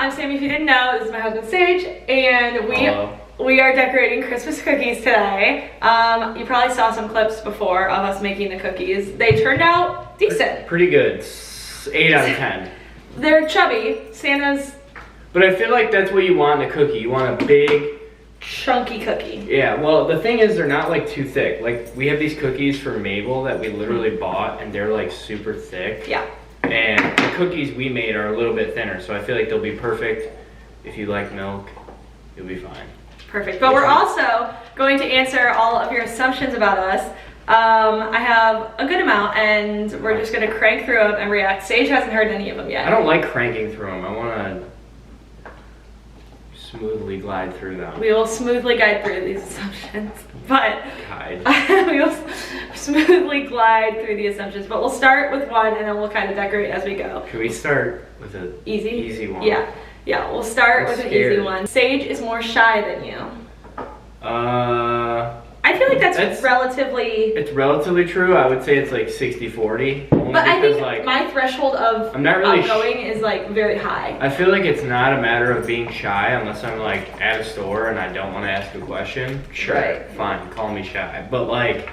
I'm Sammy. If you didn't know, this is my husband Sage, and we are decorating Christmas cookies today. You probably saw some clips before of us making the cookies. They turned out decent. Pretty good. 8 out of 10. They're chubby. Santa's. But I feel like that's what you want in a cookie. You want a big, chunky cookie. Yeah, well, the thing is, they're not like too thick. Like, we have these cookies from Mabel that we literally bought, and they're like super thick. Yeah. And the cookies we made are a little bit thinner, so I feel like they'll be perfect. If you like milk, you'll be fine. Perfect. But we're also going to answer all of your assumptions about us. I have a good amount, and we're just going to crank through them and react. Sage hasn't heard any of them yet. I don't like cranking through them. I want to smoothly glide through them. We will smoothly guide through these assumptions, but we will smoothly glide through the assumptions. But we'll start with one, and then we'll kind of decorate as we go. Can we start with an easy one? Yeah, we'll start with an easy one. Sage is more shy than you. I feel like that's relatively... It's relatively true. I would say it's like 60-40. But I think like, my threshold of I'm not really outgoing is like very high. I feel like it's not a matter of being shy unless I'm like at a store and I don't want to ask a question. Sure, right. Fine, call me shy. But like,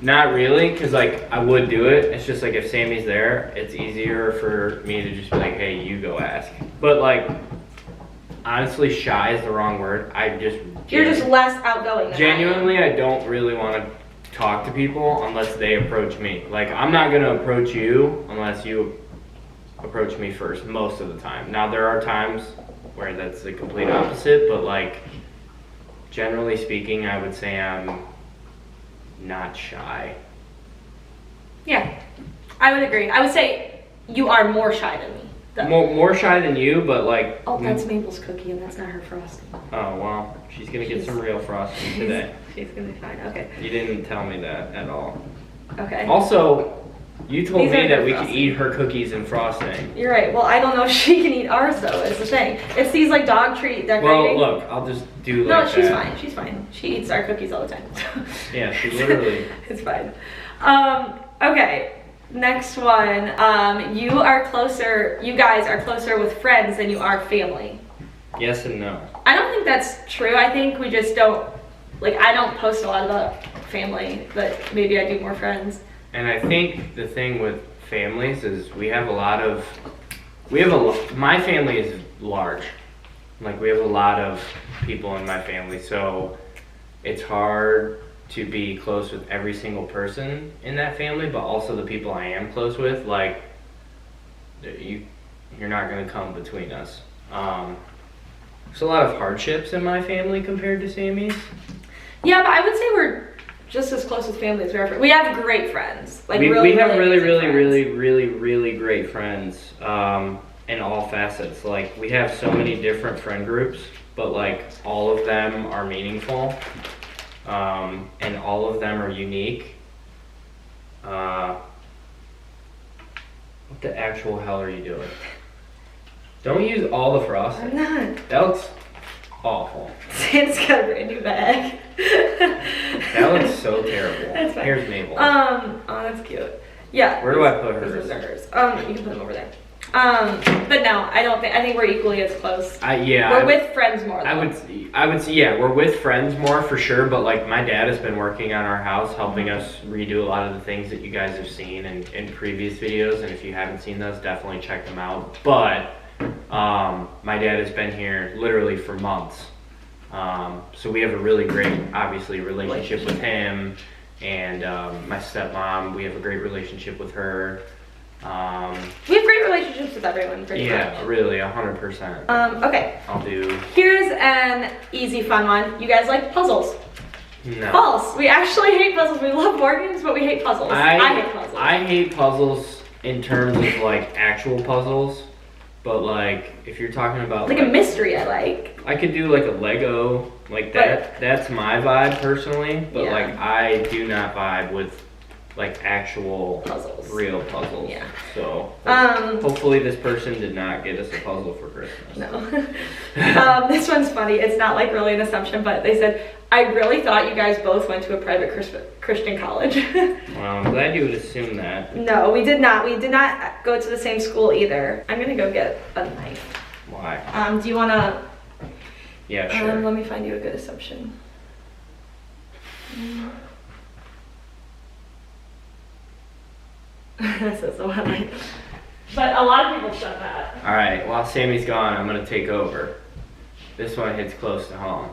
not really, because like I would do it. It's just like if Sammy's there, it's easier for me to just be like, hey, you go ask. But like, honestly, shy is the wrong word. You're just less outgoing than genuinely, I don't really want to talk to people unless they approach me. Like, I'm not going to approach you unless you approach me first most of the time. Now, there are times where that's the complete opposite, but like, generally speaking, I would say I'm not shy. Yeah, I would agree. I would say you are more shy than me. More shy than you, but like... Oh, that's Mabel's cookie, and that's not her frosting. Oh, well, she's gonna get some real frosting today. She's gonna be fine, okay. You didn't tell me that at all. Okay. Also, you told me that we could eat her cookies and frosting. You're right. Well, I don't know if she can eat ours, though, is the thing. It's these, like, dog treat decorating. Well, look, I'll just do like that. No, she's fine. She's fine. She eats our cookies all the time. Yeah, she literally... It's fine. Okay. Next one, you guys are closer with friends than you are family. Yes and no. I don't think that's true. I think we just don't, like, I don't post a lot about family, but maybe I do more friends. And I think the thing with families is my family is large. Like, we have a lot of people in my family, so it's hard to be close with every single person in that family, but also the people I am close with, like, you're not gonna come between us. There's a lot of hardships in my family compared to Sammy's. Yeah, but I would say we're just as close with family as we are. We have great friends. Like, we have really great friends in all facets. Like, we have so many different friend groups, but like all of them are meaningful. And all of them are unique. What the actual hell are you doing? Don't use all the frosting. I'm not. That looks awful. Santa's got a brand new bag. That looks so terrible. That's fine. Here's Mabel. Oh, that's cute. Yeah. Where do I put hers? These are hers. You can put them over there. But no, I think we're equally as close. We're with friends more, though. I would say, yeah, we're with friends more for sure, but like my dad has been working on our house, helping us redo a lot of the things that you guys have seen in previous videos, and if you haven't seen those, definitely check them out. But my dad has been here literally for months. So we have a really great, obviously, relationship with him, and my stepmom, we have a great relationship with her. We have great relationships with everyone, pretty much. Yeah, really, 100%. Okay. I'll do... Here's an easy, fun one. You guys like puzzles? No. False. We actually hate puzzles. We love board games, but we hate puzzles. I hate puzzles. I hate puzzles in terms of, like, actual puzzles. But, like, if you're talking about... Like a mystery I like. I could do, like, a Lego. Like, that's my vibe, personally. But, like, I do not vibe with... like actual puzzles, real puzzles. Yeah. So hopefully this person did not get us a puzzle for Christmas. No. This one's funny. It's not like really an assumption, but they said, I really thought you guys both went to a private Christian college. Well, I'm glad you would assume that. No, we did not. We did not go to the same school either. I'm gonna go get a knife. Why? Do you wanna? Yeah, sure. Let me find you a good assumption. This is the one. But a lot of people said that. All right, while Sammy's gone, I'm gonna take over. This one hits close to home.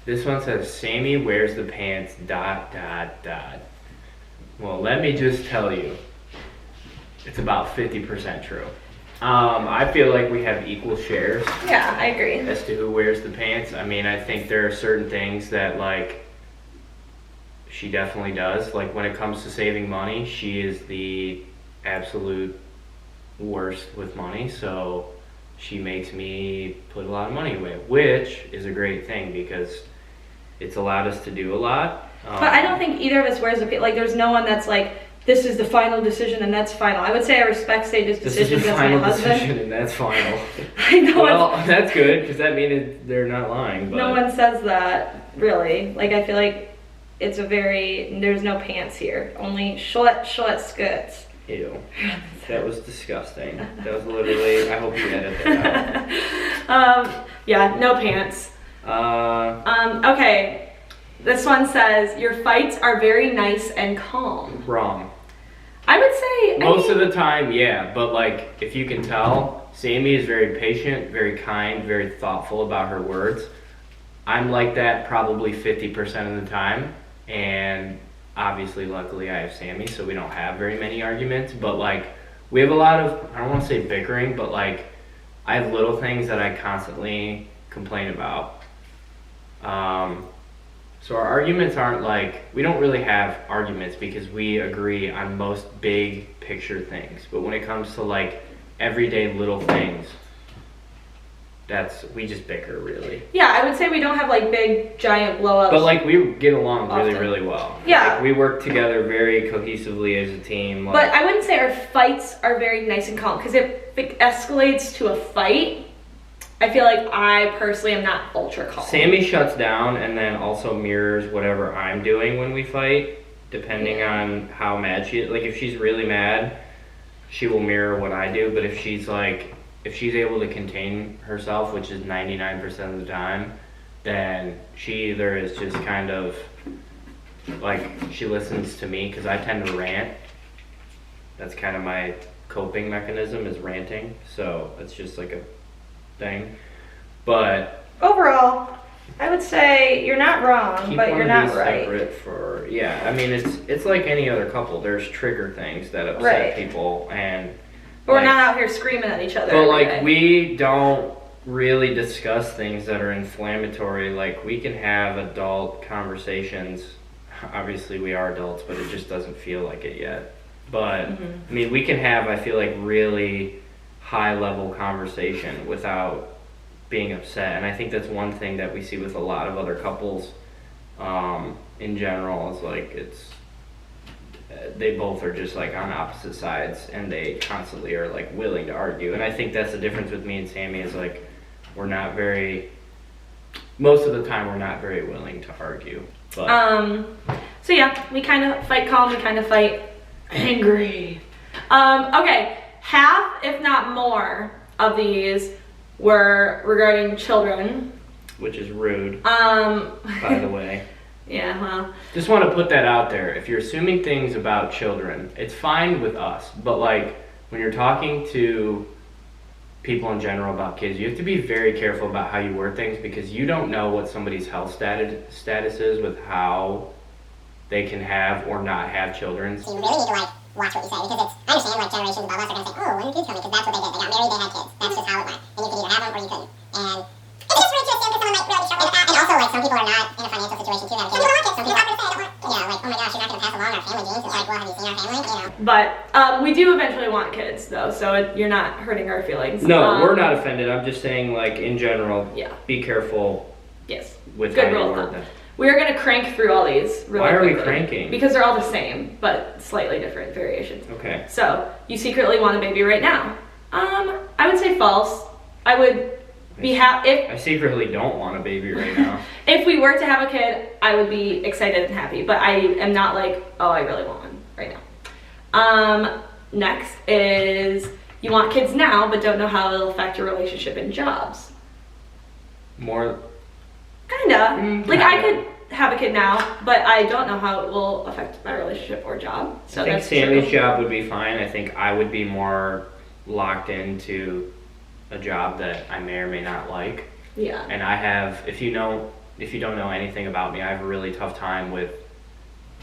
This one says, Sammy wears the pants, ... Well, let me just tell you, it's about 50% true. I feel like we have equal shares. Yeah, I agree. As to who wears the pants. I mean, I think there are certain things that, like, she definitely does. Like, when it comes to saving money, she is the absolute worst with money. So she makes me put a lot of money away, which is a great thing because it's allowed us to do a lot. But I don't think either of us wears a like. There's no one that's like, this is the final decision and that's final. I would say I respect Sage's decision. This is the final decision and that's final. I know. Well, that's good because that means they're not lying. But no one says that really. Like I feel like it's a very there's no pants here. Only short skirts. Ew. That was disgusting. That was literally. I hope you edit that out. Yeah, no pants. Okay. This one says, your fights are very nice and calm. Wrong. I would say... Most of the time, yeah. But, like, if you can tell, Sammy is very patient, very kind, very thoughtful about her words. I'm like that probably 50% of the time. And obviously, luckily, I have Sammy, so we don't have very many arguments. But, like, we have a lot of, I don't want to say bickering, but, like, I have little things that I constantly complain about. So our arguments aren't like, we don't really have arguments because we agree on most big picture things. But when it comes to like everyday little things, we just bicker really. Yeah, I would say we don't have like big giant blow-ups. But like we get along really well. Yeah. Like, we work together very cohesively as a team. Like, but I wouldn't say our fights are very nice and calm because if it escalates to a fight, I feel like I personally am not ultra calm. Sammy shuts down and then also mirrors whatever I'm doing when we fight, depending on how mad she is. Like if she's really mad, she will mirror what I do. But if she's able to contain herself, which is 99% of the time, then she either is just kind of like she listens to me because I tend to rant. That's kind of my coping mechanism is ranting. So it's just like a thing, but overall I would say you're not wrong, but you're not right. I mean it's like any other couple. There's trigger things that upset people, and we're not out here screaming at each other. But like we don't really discuss things that are inflammatory. Like we can have adult conversations. Obviously we are adults, but it just doesn't feel like it yet. But I mean we can have, I feel like, really high level conversation without being upset, and I think that's one thing that we see with a lot of other couples in general is like they both are just like on opposite sides and they constantly are like willing to argue. And I think that's the difference with me and Sammy is like most of the time we're not very willing to argue. But so yeah, we kind of fight calm, we kind of fight angry. Okay. Half, if not more, of these were regarding children. Which is rude, by the way. Yeah, well. Just want to put that out there. If you're assuming things about children, it's fine with us. But, like, when you're talking to people in general about kids, you have to be very careful about how you word things because you don't know what somebody's health status is with how they can have or not have children. So you really need to, like, watch what you say, because I understand like generations above us are going to say, oh, when are kids coming? Because that's what they did. They got married, they had kids. That's just how it went. And you could either have them or you couldn't. And it's just rude to assume because someone might really be struggling with that. And also, like, some people are not in a financial situation to have kids. Some people want kids. Some people are going to say, I don't want. Yeah, like, oh my gosh, you're not going to pass along our family genes. It's like, well, have you seen our family? You know. But we do eventually want kids, though, so you're not hurting our feelings. No, we're not offended. I'm just saying, like, in general, be careful. Yes. With good how rule you of word thumb. We are going to crank through all these really Why are quickly. we cranking? Because they're all the same, but slightly different variations. Okay. So, you secretly want a baby right now. I would say false. I would be happy if... I secretly don't want a baby right now. If we were to have a kid, I would be excited and happy. But I am not like, oh, I really want one right now. Next is, you want kids now, but don't know how it'll affect your relationship and jobs. More. Kinda. Like I could have a kid now, but I don't know how it will affect my relationship or job. So I think that's Sammy's true. job would be fine. I think I would be more locked into a job that I may or may not like. Yeah. And I have, if you don't know anything about me, I have a really tough time with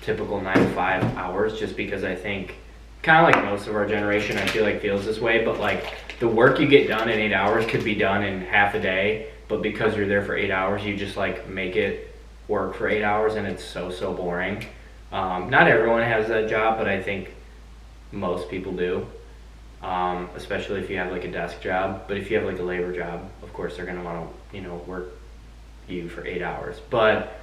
typical 9 to 5 hours, just because I think, kind of like most of our generation, I feel like feels this way, but like the work you get done in 8 hours could be done in half a day, but because you're there for 8 hours, you just like make it work for 8 hours, and it's so boring. Not everyone has that job, but I think most people do. Especially if you have like a desk job. But if you have like a labor job, of course they're gonna want to, work you for 8 hours. But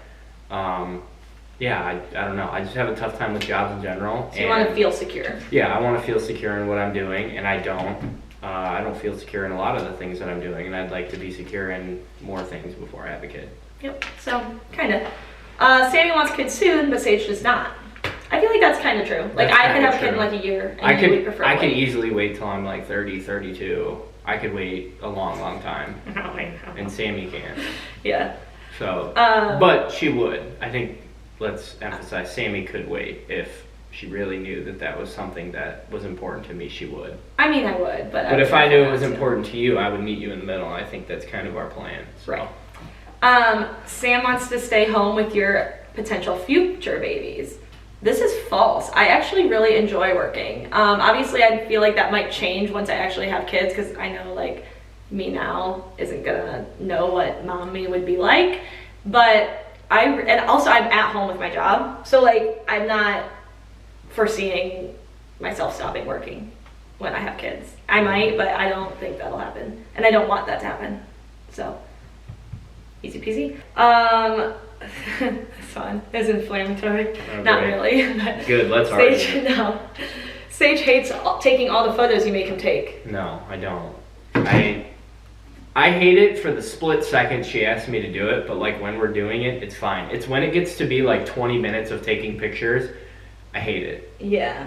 yeah, I don't know. I just have a tough time with jobs in general. So you want to feel secure. Yeah, I want to feel secure in what I'm doing, and I don't. I don't feel secure in a lot of the things that I'm doing, and I'd like to be secure in more things before I have a kid. Yep. So kind of. Sammy wants kids soon, but Sage does not. I feel like that's kind of true. Like That's I could have a kinda kid in true. like a year, and I you would prefer. I could easily wait till I'm like 30, 32. I could wait a long time, and Sammy can't. Yeah. So, but she would. I think, let's emphasize, Sammy could wait if she really knew that that was something that was important to me. She would. I mean, I would, but. But if I knew it was important to you, I would meet you in the middle. I think that's kind of our plan. So. Right. Sam wants to stay home with your potential future babies. This is false. I actually really enjoy working. Obviously, I feel like that might change once I actually have kids, because I know like me now isn't gonna know what mommy would be like. But and also I'm at home with my job, so like I'm not foreseeing myself stopping working when I have kids. I might, but I don't think that'll happen, and I don't want that to happen. So easy peasy. It's fun. It's inflammatory. Oh, Not great. really. But Good, let's Sage, argue. no. Sage hates taking all the photos you make him take. No, I don't. I hate it for the split second she asks me to do it, but like when we're doing it, it's fine. It's when it gets to be like 20 minutes of taking pictures, I hate it. Yeah.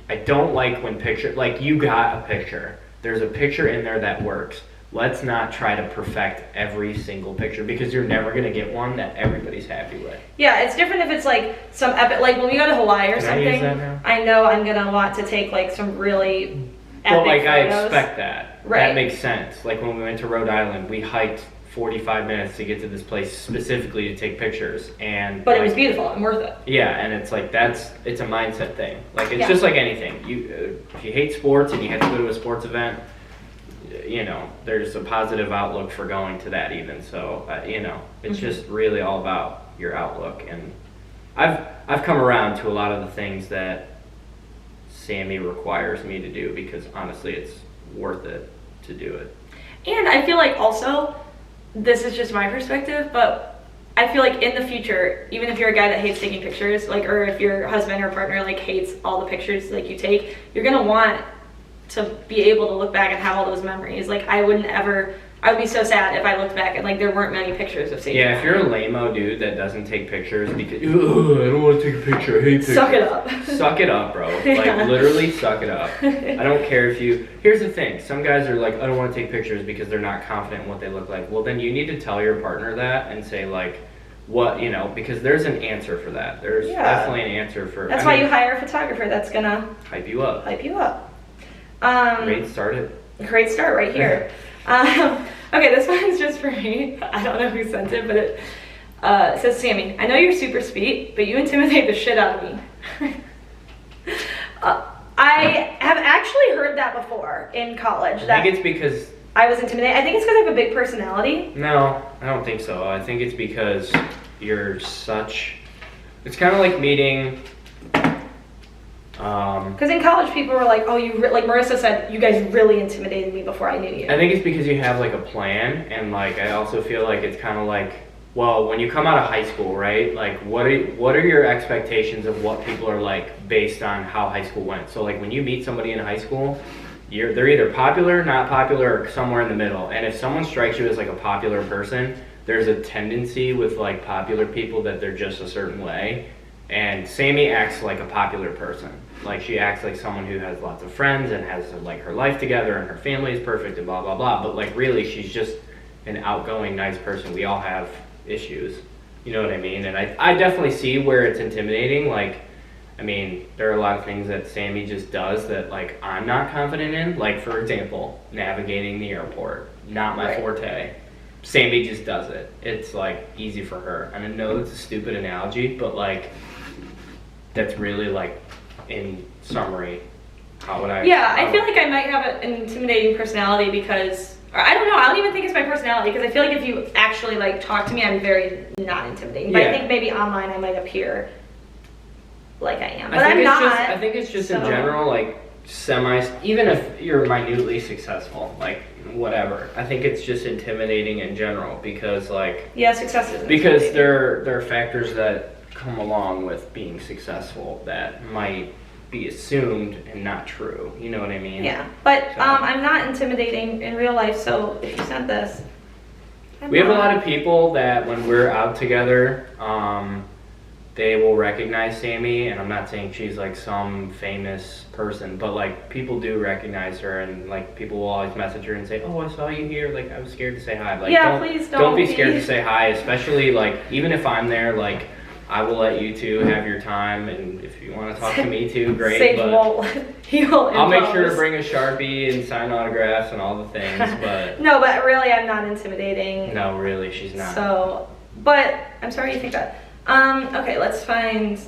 I don't like when like you got a picture. There's a picture in there that works. Let's not try to perfect every single picture, because you're never gonna get one that everybody's happy with. Yeah, it's different if it's like some epic, like when we go to Hawaii or Can I something. use that now? I know I'm gonna want to take like some really epic But like photos. I expect that. Right. That makes sense. Like when we went to Rhode Island, we hiked 45 minutes to get to this place specifically to take pictures, and But like, it was beautiful and worth it. yeah, and it's like it's a mindset thing. Like it's Yeah. just like anything. If you hate sports and you have to go to a sports event, there's a positive outlook for going to that even. So it's just really all about your outlook. And I've come around to a lot of the things that Sammy requires me to do, because honestly, it's worth it to do it. And I feel like also, this is just my perspective, but I feel like in the future, even if you're a guy that hates taking pictures, like, or if your husband or partner like hates all the pictures like you take, you're gonna want to be able to look back and have all those memories. Like I would be so sad if I looked back and like there weren't many pictures of Sage. Yeah, if you're a lame-o dude that doesn't take pictures because, I don't want to take a picture, I hate pictures. Suck it up. Suck it up, bro. Like, literally suck it up. I don't care if you... Here's the thing. Some guys are like, I don't want to take pictures because they're not confident in what they look like. Well, then you need to tell your partner that and say, like, what, because there's an answer for that. There's definitely an answer for... That's why you hire a photographer that's gonna... hype you up. Hype you up. Great start. Great start right here. Okay, this one's just for me. I don't know who sent it, but it says, Sammy, I know you're super sweet, but you intimidate the shit out of me. I have actually heard that before in college. I think it's because... I was intimidated. I think it's because I have a big personality. No, I don't think so. I think it's because you're such... It's kind of like meeting... Because in college, people were like, "Oh, like Marissa said, you guys really intimidated me before I knew you." I think it's because you have like a plan, and like I also feel like it's kind of like, well, when you come out of high school, right? Like, what are your expectations of what people are like based on how high school went? So like when you meet somebody in high school, they're either popular, not popular, or somewhere in the middle. And if someone strikes you as like a popular person, there's a tendency with like popular people that they're just a certain way. And Sammy acts like a popular person. Like, she acts like someone who has lots of friends and has like her life together and her family is perfect and blah blah blah. But like, really, she's just an outgoing, nice person. We all have issues, you know what I mean? And I definitely see where it's intimidating. Like, I mean, there are a lot of things that Sammy just does that like I'm not confident in. Like, for example, navigating the airport, not my forte. Sammy just does it. It's like easy for her. And I know it's a stupid analogy, but like, that's really like, in summary, how would I? Yeah, I feel like I might have an intimidating personality because, or I don't know, I don't even think it's my personality, because I feel like if you actually like talk to me, I'm very not intimidating. But I think maybe online I might appear like I am, but I'm not. I think it's just in general, like even if you're minutely successful, like whatever. I think it's just intimidating in general because like success is because there are factors that come along with being successful that might be assumed and not true. You know what I mean? Yeah, but so. I'm not intimidating in real life. So if you sent this, we have a lot of people that when we're out together, they will recognize Sammy, and I'm not saying she's like some famous person, but like people do recognize her, and like people will always message her and say, "Oh, I saw you here. Like I was scared to say hi." Like, please don't be scared to say hi, especially like even if I'm there, like I will let you two have your time, and if you want to talk to me too, great. Sage but I'll make sure to bring a Sharpie and sign autographs and all the things, but no, but really I'm not intimidating. No, really, she's not. So, but I'm sorry you think that. Okay, let's find.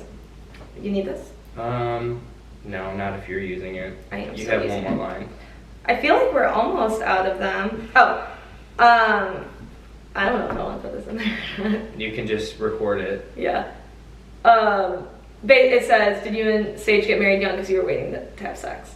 You need this? No, not if you're using it. I am. You have one more line. I feel like we're almost out of them. Oh, I don't know if I want to put this in there. You can just record it. Yeah. It says, "Did you and Sage get married young because you were waiting to have sex?"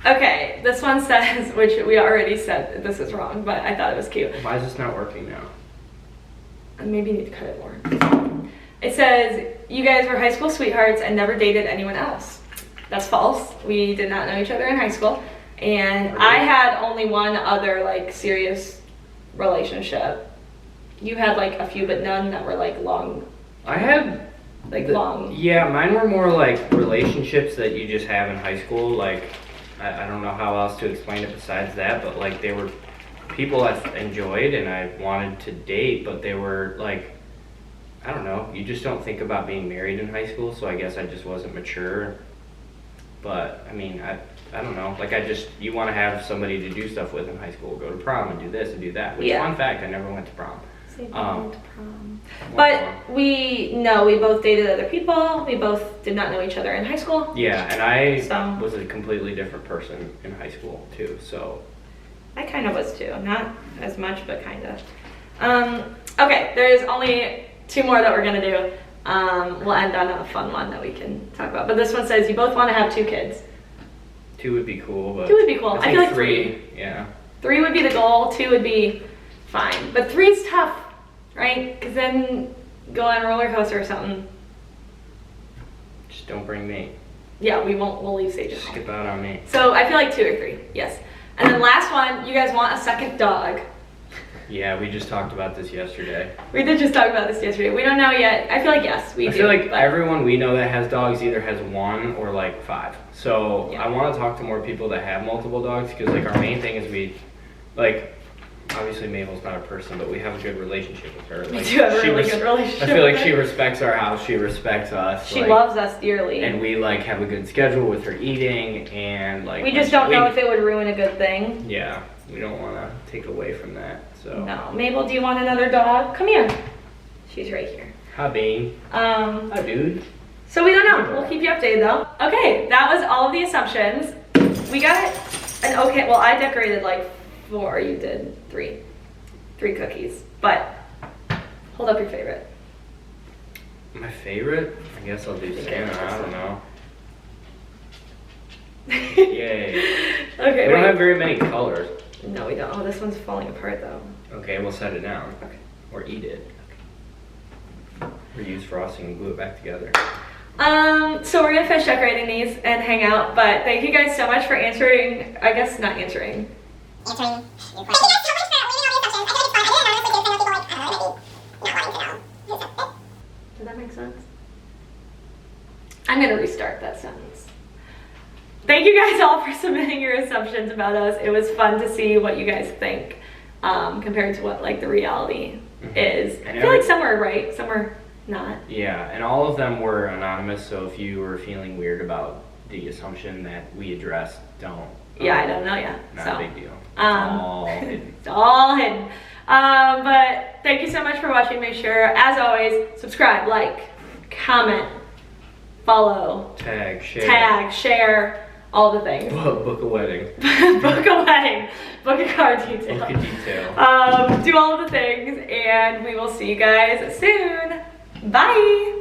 Okay, this one says, which we already said this is wrong, but I thought it was cute. Why is this not working now? Maybe you need to cut it more. It says, "You guys were high school sweethearts and never dated anyone else." That's false. We did not know each other in high school. And I had only one other like serious relationship. You had like a few, but none that were like long. I had long. Yeah, mine were more like relationships that you just have in high school. Like, I don't know how else to explain it besides that, but like they were people I enjoyed and I wanted to date, but they were like, I don't know, you just don't think about being married in high school, so I guess I just wasn't mature. But I mean, I don't know, like you want to have somebody to do stuff with in high school, go to prom and do this and do that, which fun fact, I never went to prom. Went to prom. But we both dated other people. We both did not know each other in high school. Yeah, and I was a completely different person in high school too, so. I kind of was too, not as much, but kind of. Okay, there's only 2 more that we're gonna do. We'll end on a fun one that we can talk about. But this one says, "You both want to have 2 kids." 2 would be cool, but 2 would be cool. I feel like 3. Yeah. 3 would be the goal. 2 would be fine, but 3's tough, right? Because then go on a roller coaster or something. Just don't bring me. Yeah, we won't. We'll leave Sage at home. Skip out on me. So I feel like 2 or 3. Yes. And then last one, you guys want a second dog. Yeah, we just talked about this yesterday. We did just talk about this yesterday. We don't know yet. I feel like yes, we do. I feel like everyone we know that has dogs either has 1 or like 5. So I want to talk to more people that have multiple dogs, because like our main thing is we, like, obviously Mabel's not a person, but we have a good relationship with her. Like, we do have a really good relationship. I feel like she respects our house. She respects us. She loves us dearly. And we like have a good schedule with her eating, and like we just don't know if it would ruin a good thing. Yeah, we don't want to take away from that. So no, Mabel, do you want another dog? Come here. She's right here. Hi, Bean. Hi, dude. So we don't know. We'll keep you updated though. Okay, that was all of the assumptions. We got an okay. Well, I decorated like 4. You did 3 cookies. But hold up your favorite. My favorite? I guess I'll do Santa. I don't know. Yay. Okay. We don't have very many colors. No, we don't. Oh, this one's falling apart though. Okay, we'll set it down. Okay. Or eat it. Or use frosting and glue it back together. So we're gonna finish decorating these and hang out, but thank you guys so much for answering, I guess not answering. Answering your questions. Thank you guys so much for leaving all the assumptions. I feel like it's fun. I didn't honestly get to know people like, I don't know, maybe not wanting to know. Does that make sense? I'm gonna restart that sentence. Thank you guys all for submitting your assumptions about us. It was fun to see what you guys think compared to what like the reality is. I feel like some are right, some are not. Yeah, and all of them were anonymous, so if you were feeling weird about the assumption that we addressed, don't. Yeah, I don't know yet. Not a big deal. It's all hidden. It's all hidden. But thank you so much for watching. Make sure, as always, subscribe, like, comment, follow, tag, share, all the things. Book a wedding. Book a wedding. Book a car detail. Book a detail. Do all of the things, and we will see you guys soon. Bye.